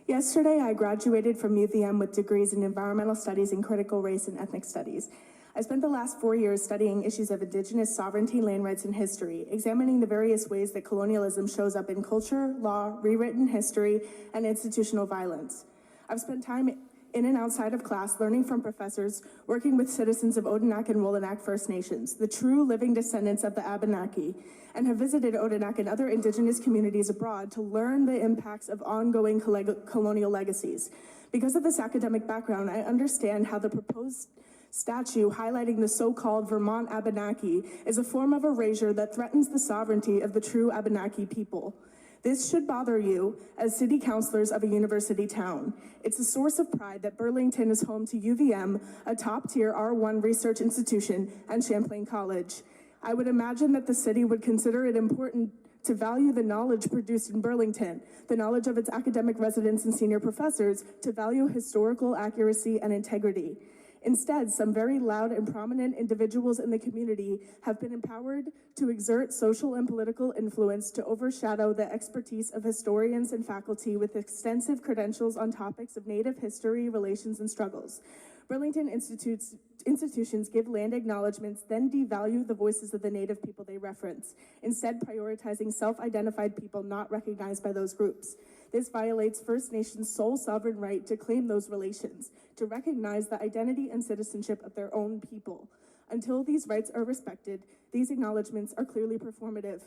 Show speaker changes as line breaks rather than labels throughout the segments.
Yesterday, I graduated from UVM with degrees in environmental studies and critical race and ethnic studies. I spent the last 4 years studying issues of indigenous sovereignty, land rights, and history, examining the various ways that colonialism shows up in culture, law, rewritten history, and institutional violence. I've spent time in and outside of class learning from professors, working with citizens of Odanak and Wolanak First Nations, the true living descendants of the Abenaki, and have visited Odanak and other indigenous communities abroad to learn the impacts of ongoing colonial legacies. Because of this academic background, I understand how the proposed statue highlighting the so-called Vermont Abenaki is a form of erasure that threatens the sovereignty of the true Abenaki people. This should bother you as city councilors of a university town. It's a source of pride that Burlington is home to UVM, a top-tier R1 research institution, and Champlain College. I would imagine that the city would consider it important to value the knowledge produced in Burlington, the knowledge of its academic residents and senior professors, to value historical accuracy and integrity. Instead, some very loud and prominent individuals in the community have been empowered to exert social and political influence to overshadow the expertise of historians and faculty with extensive credentials on topics of Native history, relations, and struggles. Burlington institutions give land acknowledgements, then devalue the voices of the Native people they reference, instead prioritizing self-identified people not recognized by those groups. This violates First Nations' sole sovereign right to claim those relations, to recognize the identity and citizenship of their own people. Until these rights are respected, these acknowledgements are clearly performative.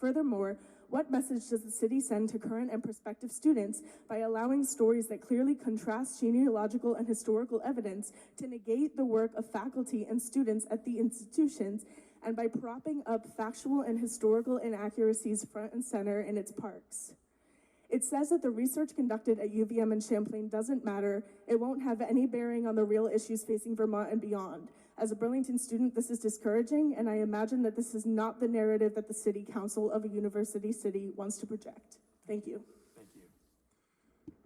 Furthermore, what message does the city send to current and prospective students by allowing stories that clearly contrast genealogical and historical evidence to negate the work of faculty and students at the institutions, and by propping up factual and historical inaccuracies front and center in its parks? It says that the research conducted at UVM and Champlain doesn't matter. It won't have any bearing on the real issues facing Vermont and beyond. As a Burlington student, this is discouraging, and I imagine that this is not the narrative that the City Council of a university city wants to project. Thank you.